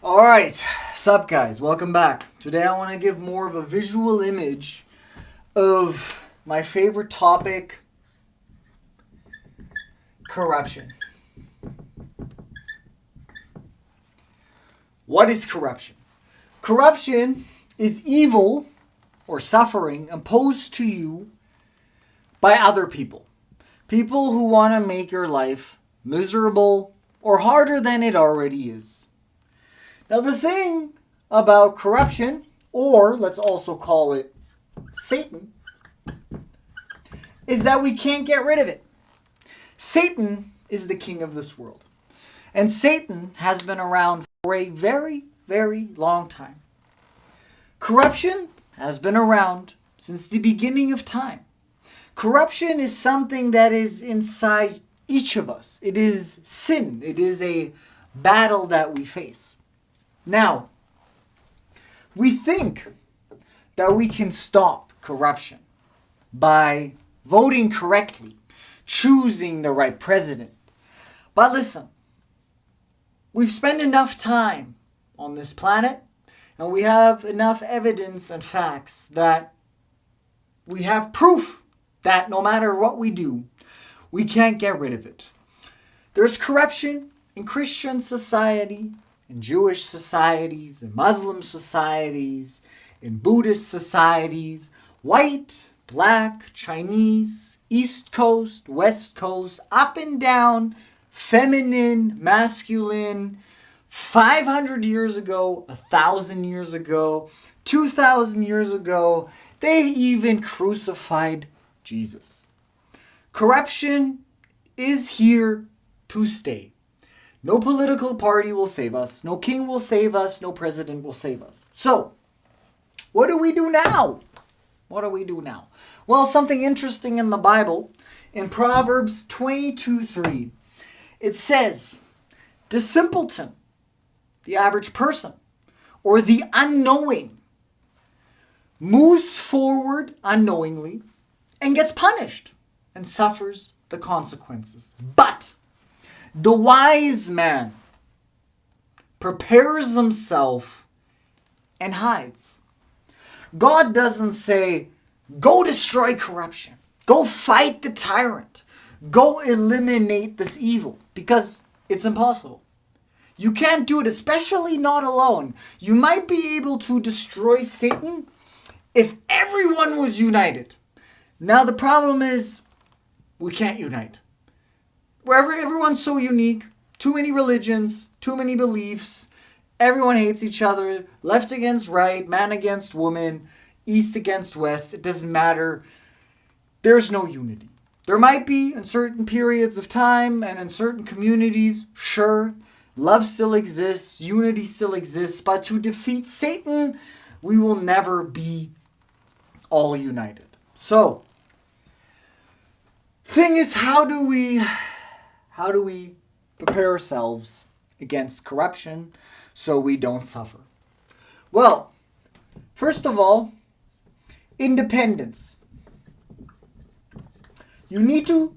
Alright, sup guys, welcome back. Today I want to give more of a visual image of my favorite topic, corruption. What is corruption? Corruption is evil or suffering imposed to you by other people. People who want to make your life miserable or harder than it already is. Now the thing about corruption, or let's also call it Satan, is that we can't get rid of it. Satan is the king of this world. And Satan has been around for a very, very long time. Corruption has been around since the beginning of time. Corruption is something that is inside each of us. It is sin. It is a battle that we face. Now, we think that we can stop corruption by voting correctly, choosing the right president. But listen, we've spent enough time on this planet and we have enough evidence and facts that we have proof that no matter what we do, we can't get rid of it. There's corruption in Christian society, in Jewish societies, in Muslim societies, in Buddhist societies, white, black, Chinese, East Coast, West Coast, up and down, feminine, masculine, 500 years ago, 1,000 years ago, 2,000 years ago, they even crucified Jesus. Corruption is here to stay. No political party will save us. No king will save us. No president will save us. So, what do we do now? What do we do now? Well, something interesting in the Bible. In Proverbs 22:3, it says, the simpleton, the average person, or the unknowing, moves forward unknowingly and gets punished and suffers the consequences. But the wise man prepares himself and hides. God doesn't say, go destroy corruption. Go fight the tyrant. Go eliminate this evil. Because it's impossible. You can't do it, especially not alone. You might be able to destroy Satan if everyone was united. Now the problem is, we can't unite. Wherever everyone's so unique, too many religions, too many beliefs, everyone hates each other, left against right, man against woman, east against west, it doesn't matter. There's no unity. There might be in certain periods of time and in certain communities, sure, love still exists, unity still exists, but to defeat Satan, we will never be all united. So, thing is, how do we prepare ourselves against corruption so we don't suffer? Well, first of all, independence. You need to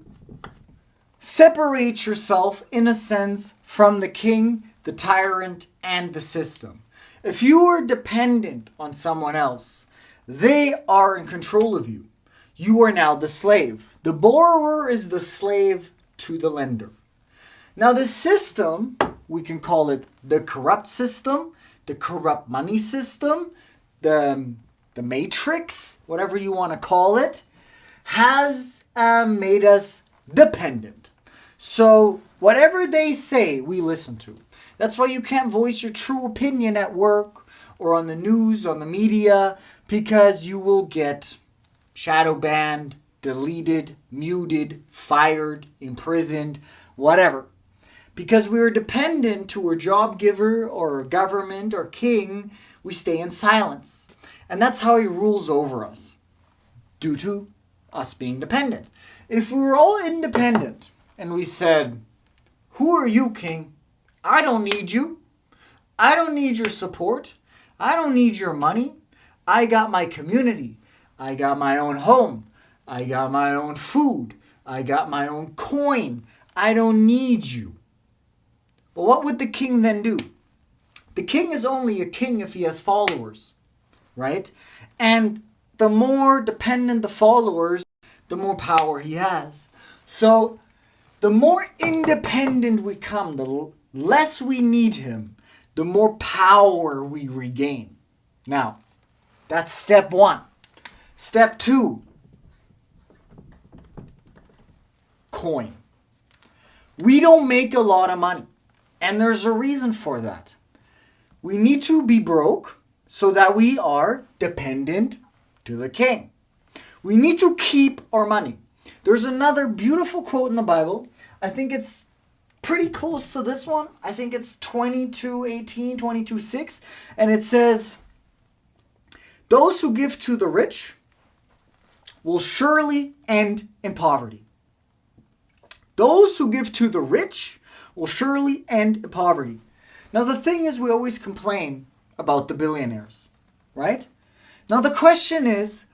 separate yourself, in a sense, from the king, the tyrant, and the system. If you are dependent on someone else, they are in control of you. You are now the slave. The borrower is the slave to the lender. Now the system, we can call it the corrupt system, the corrupt money system, the matrix, whatever you want to call it, has made us dependent. So whatever they say, we listen to. That's why you can't voice your true opinion at work or on the news, on the media, because you will get shadow banned, deleted, muted, fired, imprisoned, whatever. Because we are dependent to a job giver or a government or king, we stay in silence. And that's how he rules over us, due to us being dependent. If we were all independent and we said, who are you, king? I don't need you. I don't need your support. I don't need your money. I got my community. I got my own home. I got my own food. I got my own coin. I don't need you. Well, what would the king then do? The king is only a king if he has followers, right? And the more dependent the followers, the more power he has. So the more independent we come, the less we need him, the more power we regain. Now, that's step one. Step two, coin. We don't make a lot of money, and there's a reason for that. We need to be broke so that we are dependent to the king. We need to keep our money. There's another beautiful quote in the Bible. I think it's pretty close to this one. I think it's 22:18, 22:6, and it says, "Those who give to the rich will surely end in poverty." Those who give to the rich will surely end in poverty. Now the thing is, we always complain about the billionaires, right? Now the question is,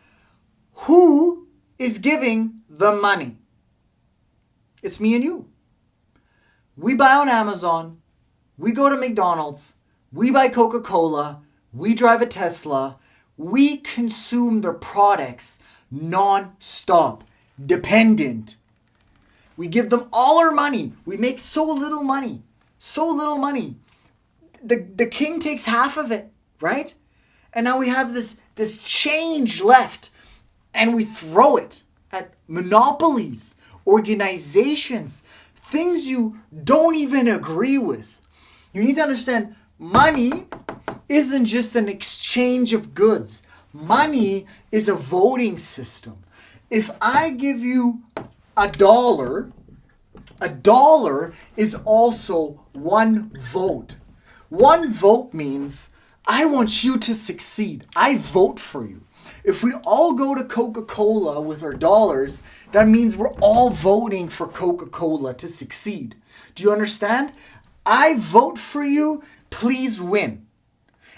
who is giving the money? It's me and you. We buy on Amazon, we go to McDonald's, we buy Coca-Cola, we drive a Tesla, we consume their products non-stop, dependent. We give them all our money. We make so little money. So little money. The king takes half of it, right? And now we have this change left, and we throw it at monopolies, organizations, things you don't even agree with. You need to understand, money isn't just an exchange of goods. Money is a voting system. If I give you a dollar is also one vote. One vote means I want you to succeed. I vote for you. If we all go to Coca-Cola with our dollars, that means we're all voting for Coca-Cola to succeed. Do you understand? I vote for you, please win.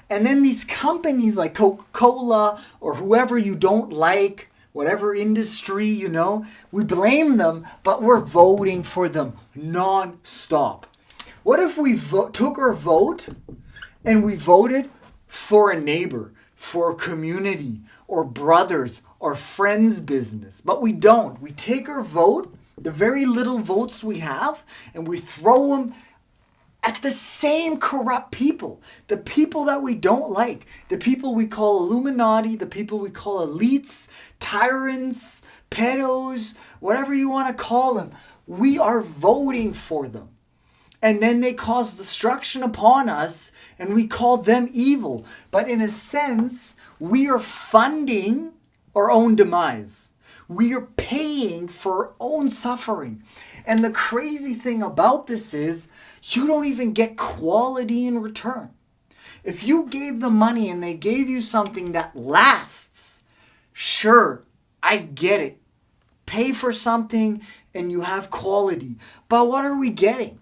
And then these companies like Coca-Cola or whoever you don't like, whatever industry, we blame them, but we're voting for them non-stop. What if we took our vote and we voted for a neighbor, for a community, or brothers, or friends' business? But we don't. We take our vote, the very little votes we have, and we throw them at the same corrupt people, the people that we don't like, the people we call Illuminati, the people we call elites, tyrants, pedos, whatever you want to call them. We are voting for them. And then they cause destruction upon us, and we call them evil. But in a sense, we are funding our own demise. We are paying for our own suffering. And the crazy thing about this is, you don't even get quality in return. If you gave them money and they gave you something that lasts, sure, I get it. Pay for something and you have quality. But what are we getting?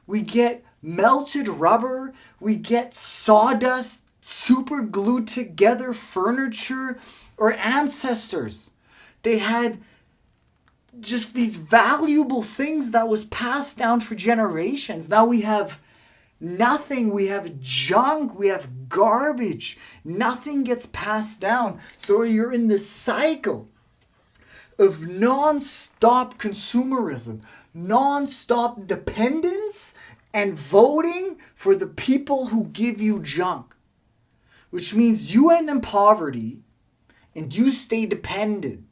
We get melted rubber. We get sawdust, super glued together furniture. Our ancestors, they had just these valuable things that was passed down for generations. Now we have nothing. We have junk. We have garbage. Nothing gets passed down. So you're in this cycle of non-stop consumerism, non-stop dependence, and voting for the people who give you junk. Which means you end in poverty and you stay dependent.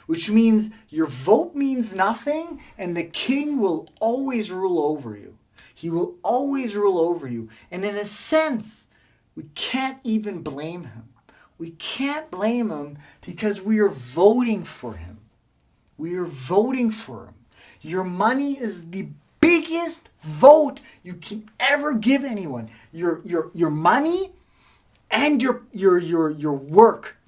Which means your vote means nothing, and the king will always rule over you. He will always rule over you. And in a sense, we can't even blame him. We can't blame him because we are voting for him. We are voting for him. Your money is the biggest vote you can ever give anyone. Your money and your work,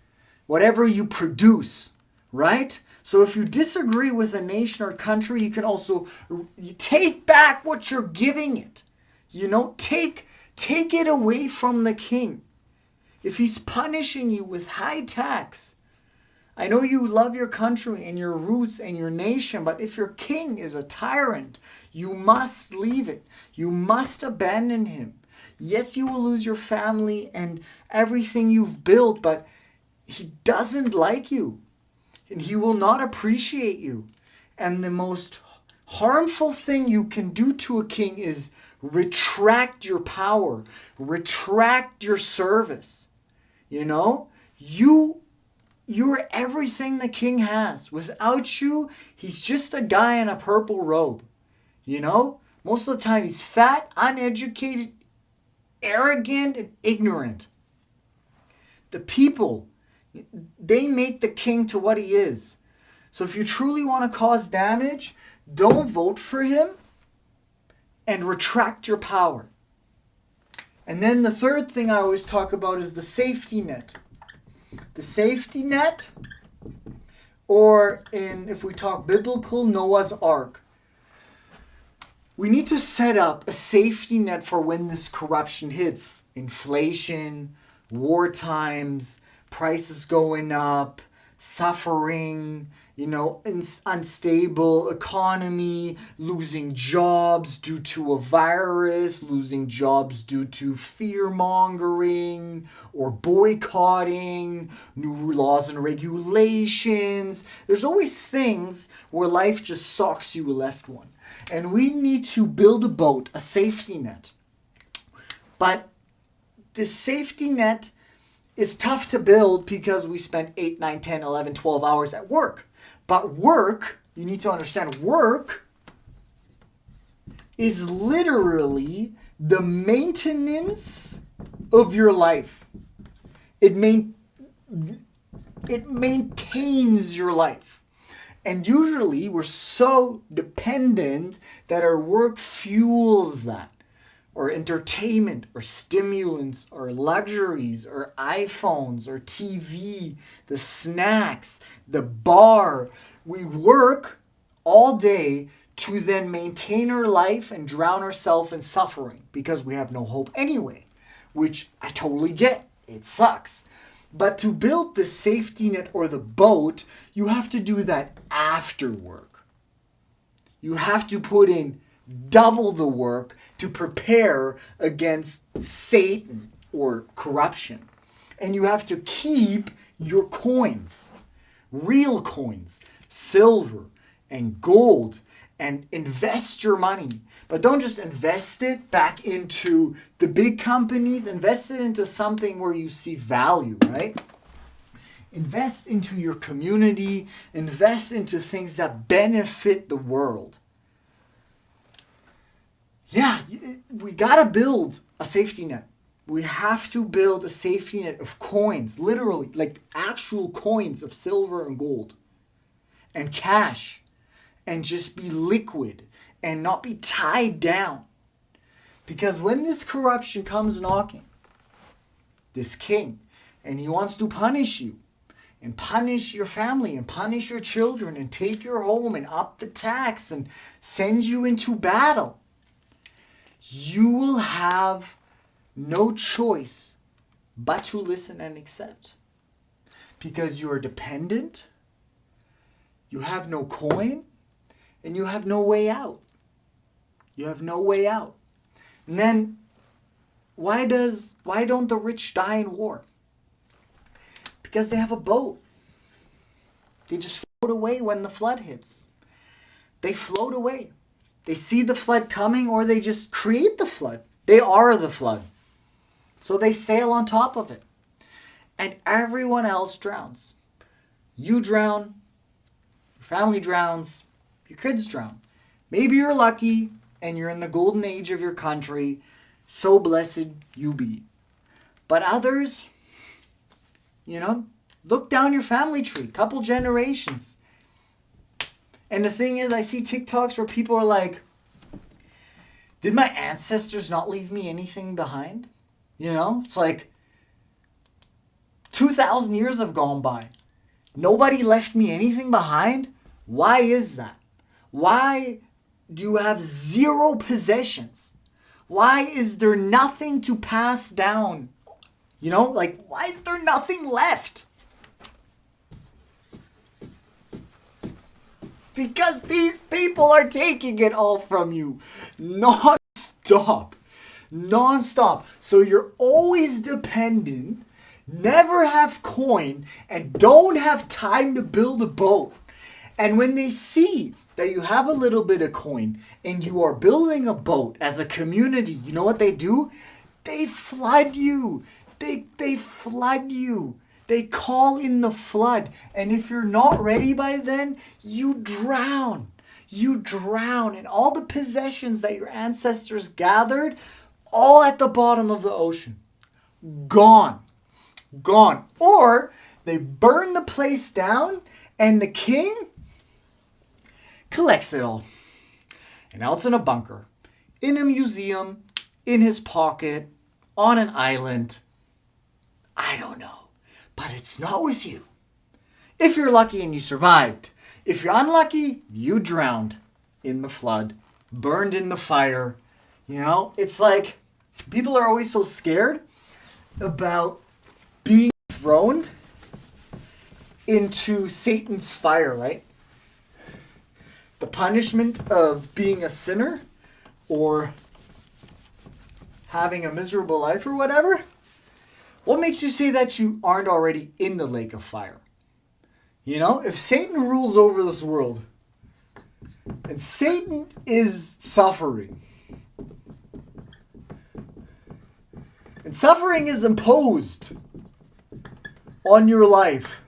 whatever you produce. Right? So if you disagree with a nation or country, you can also take back what you're giving it. Take it away from the king. If he's punishing you with high tax, I know you love your country and your roots and your nation, but if your king is a tyrant, you must leave it. You must abandon him. Yes, you will lose your family and everything you've built, but he doesn't like you and he will not appreciate you. And the most harmful thing you can do to a king is retract your power, retract your service. You know, you're everything the king has. Without you, he's just a guy in a purple robe. You know, most of the time he's fat, uneducated, arrogant, and ignorant. The people, they make the king to what he is. So if you truly want to cause damage, don't vote for him and retract your power. And then the third thing I always talk about is the safety net. The safety net, or if we talk biblical, Noah's Ark. We need to set up a safety net for when this corruption hits. Inflation, war times, prices going up, suffering, unstable economy, losing jobs due to a virus, losing jobs due to fear-mongering or boycotting, new laws and regulations. There's always things where life just socks you a left one. And we need to build a boat, a safety net. But this safety net is tough to build because we spent 8, 9, 10, 11, 12 hours at work. But work, you need to understand, work is literally the maintenance of your life. It maintains your life. And usually we're so dependent that our work fuels that. Or entertainment, or stimulants, or luxuries, or iPhones, or TV, the snacks, the bar. We work all day to then maintain our life and drown ourselves in suffering because we have no hope anyway, which I totally get. It sucks. But to build the safety net or the boat, you have to do that after work. You have to put in double the work to prepare against Satan or corruption. And you have to keep your coins, real coins, silver and gold, and invest your money. But don't just invest it back into the big companies. Invest it into something where you see value, right? Invest into your community. Invest into things that benefit the world. Yeah, we gotta build a safety net. We have to build a safety net of coins, literally, like actual coins of silver and gold and cash, and just be liquid and not be tied down. Because when this corruption comes knocking, this king, and he wants to punish you and punish your family and punish your children and take your home and up the tax and send you into battle, you will have no choice but to listen and accept. Because you are dependent, you have no coin, and you have no way out. You have no way out. And then, why don't the rich die in war? Because they have a boat. They just float away when the flood hits. They float away. They see the flood coming, or they just create the flood. They are the flood. So they sail on top of it. And everyone else drowns. You drown. Your family drowns. Your kids drown. Maybe you're lucky and you're in the golden age of your country. So blessed you be. But others, look down your family tree. Couple generations. And the thing is, I see TikToks where people are like, did my ancestors not leave me anything behind? It's like 2,000 years have gone by. Nobody left me anything behind? Why is that? Why do you have zero possessions? Why is there nothing to pass down? Why is there nothing left? Because these people are taking it all from you non-stop. nonstop. So you're always dependent, never have coin, and don't have time to build a boat. And when they see that you have a little bit of coin and you are building a boat as a community, you know what they do? They flood you. They flood you. They call in the flood. And if you're not ready by then, you drown. You drown. And all the possessions that your ancestors gathered, all at the bottom of the ocean. Gone. Gone. Or they burn the place down and the king collects it all. And now it's in a bunker, in a museum, in his pocket, on an island. I don't know. But it's not with you. If you're lucky and you survived. If you're unlucky, you drowned in the flood, burned in the fire. You know, it's like people are always so scared about being thrown into Satan's fire, right? The punishment of being a sinner or having a miserable life or whatever. What makes you say that you aren't already in the lake of fire? You know, if Satan rules over this world and Satan is suffering, and suffering is imposed on your life,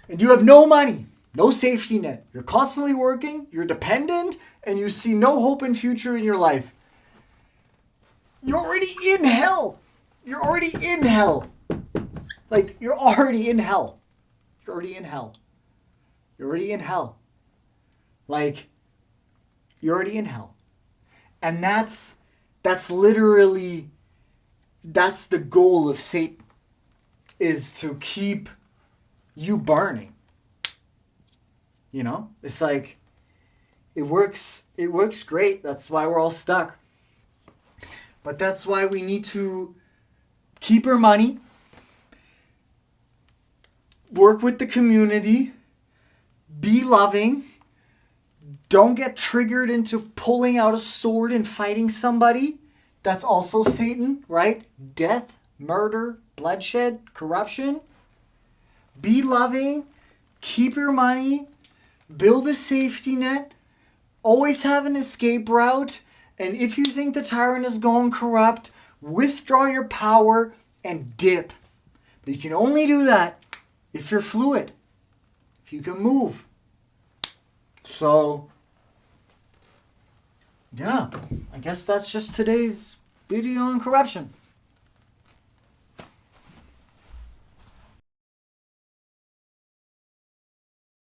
and you have no money, no safety net, you're constantly working, you're dependent, and you see no hope and future in your life, you're already in hell. You're already in hell. Like, you're already in hell. You're already in hell. You're already in hell. Like, you're already in hell. And that's literally, that's the goal of Satan, is to keep you burning. You know? It's like, it works great. That's why we're all stuck. But that's why we need to keep our money, work with the community, be loving, don't get triggered into pulling out a sword and fighting somebody. That's also Satan, right? Death, murder, bloodshed, corruption. Be loving, keep your money, build a safety net, always have an escape route. And if you think the tyrant is going corrupt, withdraw your power and dip. But you can only do that if you're fluid, if you can move. So, yeah, I guess that's just today's video on corruption.